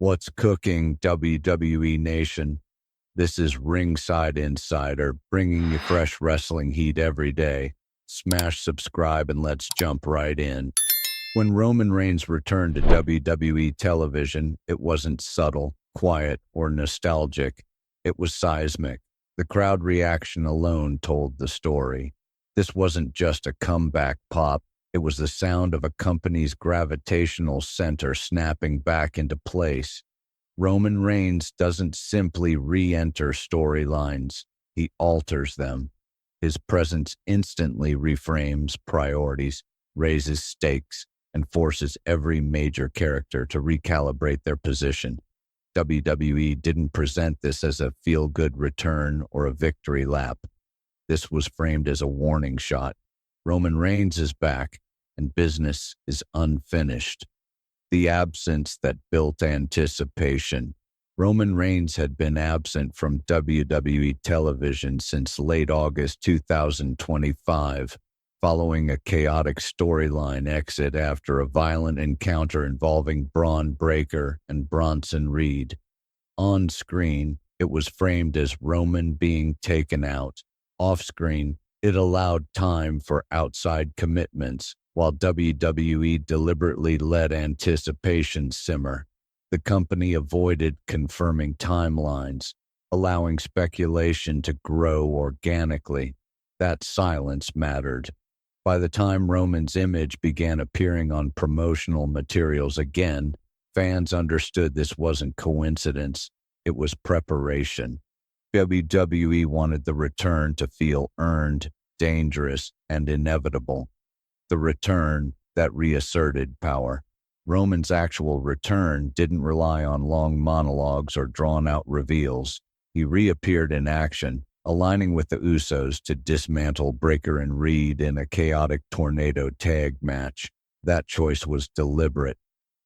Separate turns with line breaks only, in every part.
What's cooking, WWE Nation? This is Ringside Insider, bringing you fresh wrestling heat every day. Smash subscribe and let's jump right in. When Roman Reigns returned to WWE television, it wasn't subtle, quiet, or nostalgic. It was seismic. The crowd reaction alone told the story. This wasn't just a comeback pop. It was the sound of a company's gravitational center snapping back into place. Roman Reigns doesn't simply re-enter storylines, he alters them. His presence instantly reframes priorities, raises stakes, and forces every major character to recalibrate their position. WWE didn't present this as a feel-good return or a victory lap. This was framed as a warning shot. Roman Reigns is back, and business is unfinished. The absence that built anticipation. Roman Reigns had been absent from WWE television since late August 2025, following a chaotic storyline exit after a violent encounter involving Braun Breaker and Bronson Reed. On screen, it was framed as Roman being taken out. Off-screen, it allowed time for outside commitments, while WWE deliberately let anticipation simmer. The company avoided confirming timelines, allowing speculation to grow organically. That silence mattered. By the time Roman's image began appearing on promotional materials again, fans understood this wasn't coincidence, it was preparation. WWE wanted the return to feel earned, dangerous, and inevitable. The return that reasserted power. Roman's actual return didn't rely on long monologues or drawn-out reveals. He reappeared in action, aligning with the Usos to dismantle Breaker and Reed in a chaotic tornado tag match. That choice was deliberate.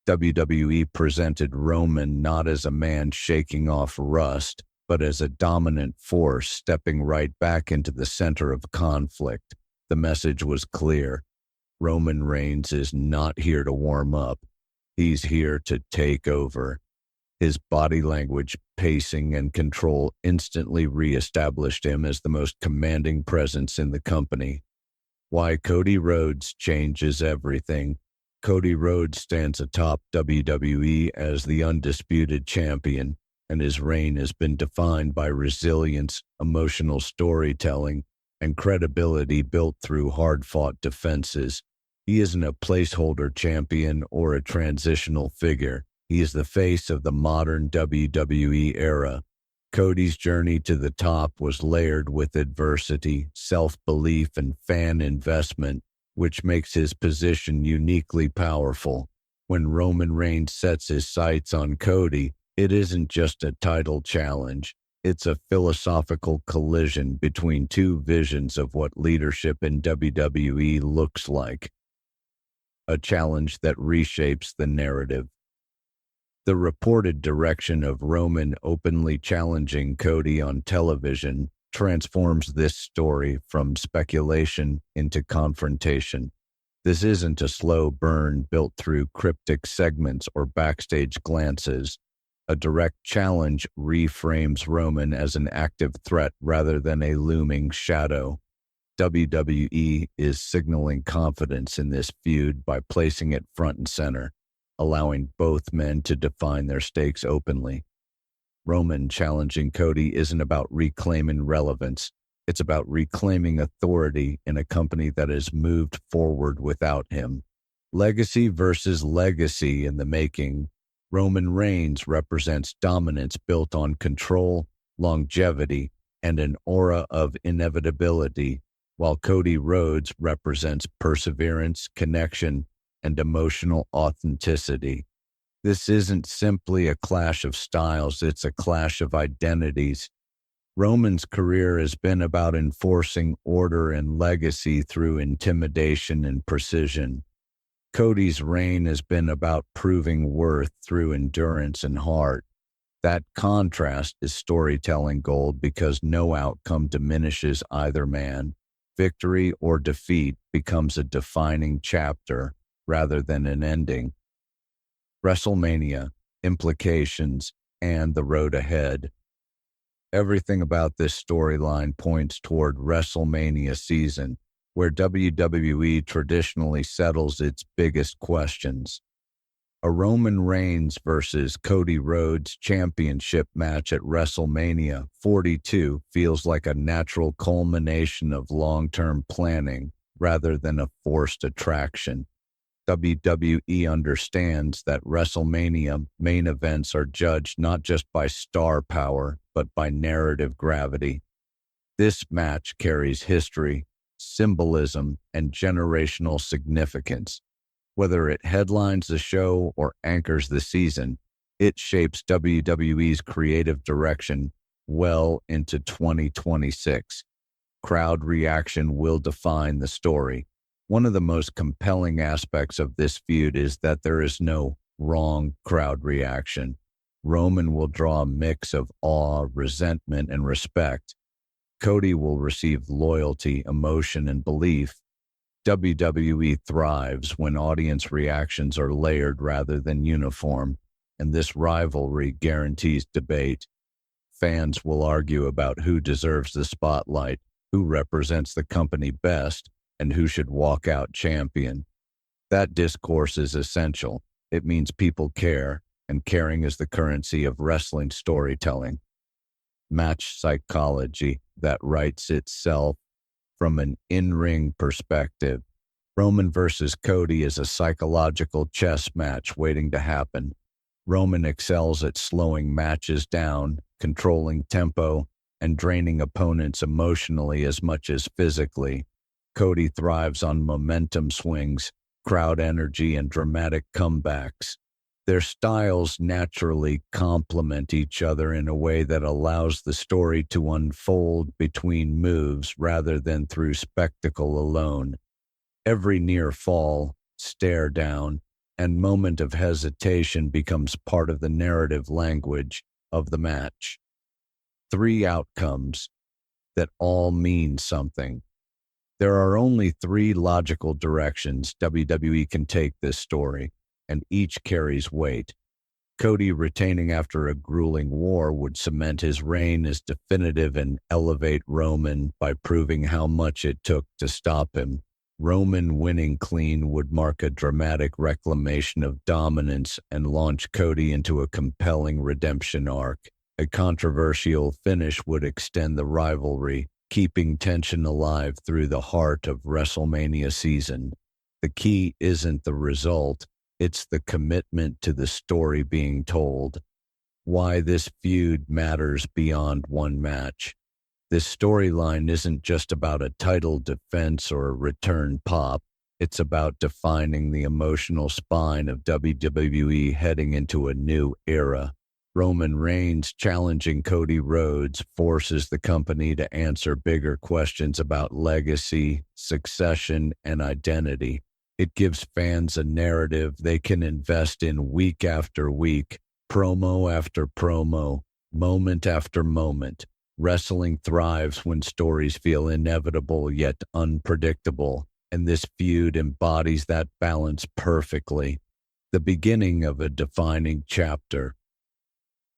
WWE presented Roman not as a man shaking off rust, but as a dominant force stepping right back into the center of conflict. The message was clear. Roman Reigns is not here to warm up. He's here to take over. His body language, pacing, and control instantly reestablished him as the most commanding presence in the company. Why Cody Rhodes changes everything. Cody Rhodes stands atop WWE as the undisputed champion, and his reign has been defined by resilience, emotional storytelling, and credibility built through hard-fought defenses. He isn't a placeholder champion or a transitional figure. He is the face of the modern WWE era. Cody's journey to the top was layered with adversity, self-belief, and fan investment, which makes his position uniquely powerful. When Roman Reigns sets his sights on Cody, it isn't just a title challenge. It's a philosophical collision between two visions of what leadership in WWE looks like. A challenge that reshapes the narrative. The reported direction of Roman openly challenging Cody on television transforms this story from speculation into confrontation. This isn't a slow burn built through cryptic segments or backstage glances. A direct challenge reframes Roman as an active threat rather than a looming shadow. WWE is signaling confidence in this feud by placing it front and center, allowing both men to define their stakes openly. Roman challenging Cody isn't about reclaiming relevance. It's about reclaiming authority in a company that has moved forward without him. Legacy versus legacy in the making. Roman Reigns represents dominance built on control, longevity, and an aura of inevitability, while Cody Rhodes represents perseverance, connection, and emotional authenticity. This isn't simply a clash of styles, it's a clash of identities. Roman's career has been about enforcing order and legacy through intimidation and precision. Cody's reign has been about proving worth through endurance and heart. That contrast is storytelling gold because no outcome diminishes either man. Victory or defeat becomes a defining chapter rather than an ending. WrestleMania, implications, and the road ahead. Everything about this storyline points toward WrestleMania season, where WWE traditionally settles its biggest questions. A Roman Reigns versus Cody Rhodes championship match at WrestleMania 42 feels like a natural culmination of long-term planning rather than a forced attraction. WWE understands that WrestleMania main events are judged not just by star power, but by narrative gravity. This match carries history, symbolism, and generational significance. Whether it headlines the show or anchors the season, it shapes WWE's creative direction well into 2026. Crowd reaction will define the story. One of the most compelling aspects of this feud is that there is no wrong crowd reaction. Roman will draw a mix of awe, resentment, and respect. Cody will receive loyalty, emotion, and belief. WWE thrives when audience reactions are layered rather than uniform, and this rivalry guarantees debate. Fans will argue about who deserves the spotlight, who represents the company best, and who should walk out champion. That discourse is essential. It means people care, and caring is the currency of wrestling storytelling. Match psychology that writes itself from an in-ring perspective. Roman versus Cody is a psychological chess match waiting to happen. Roman excels at slowing matches down, controlling tempo, and draining opponents emotionally as much as physically. Cody thrives on momentum swings, crowd energy, and dramatic comebacks. Their styles naturally complement each other in a way that allows the story to unfold between moves rather than through spectacle alone. Every near fall, stare down, and moment of hesitation becomes part of the narrative language of the match. Three outcomes that all mean something. There are only three logical directions WWE can take this story, and each carries weight. Cody retaining after a grueling war would cement his reign as definitive and elevate Roman by proving how much it took to stop him. Roman winning clean would mark a dramatic reclamation of dominance and launch Cody into a compelling redemption arc. A controversial finish would extend the rivalry, keeping tension alive through the heart of WrestleMania season. The key isn't the result, it's the commitment to the story being told. Why this feud matters beyond one match. This storyline isn't just about a title defense or a return pop. It's about defining the emotional spine of WWE heading into a new era. Roman Reigns challenging Cody Rhodes forces the company to answer bigger questions about legacy, succession, and identity. It gives fans a narrative they can invest in week after week, promo after promo, moment after moment. Wrestling thrives when stories feel inevitable yet unpredictable, and this feud embodies that balance perfectly. The beginning of a defining chapter.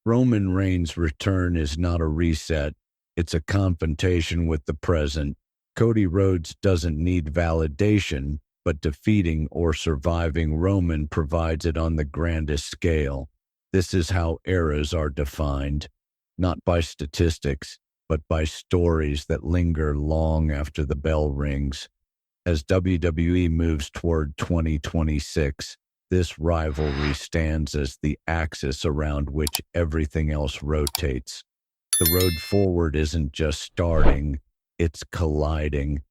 Roman Reigns' return is not a reset, it's a confrontation with the present. Cody Rhodes doesn't need validation, but defeating or surviving Roman provides it on the grandest scale. This is how eras are defined, not by statistics, but by stories that linger long after the bell rings. As WWE moves toward 2026, this rivalry stands as the axis around which everything else rotates. The road forward isn't just starting, it's colliding.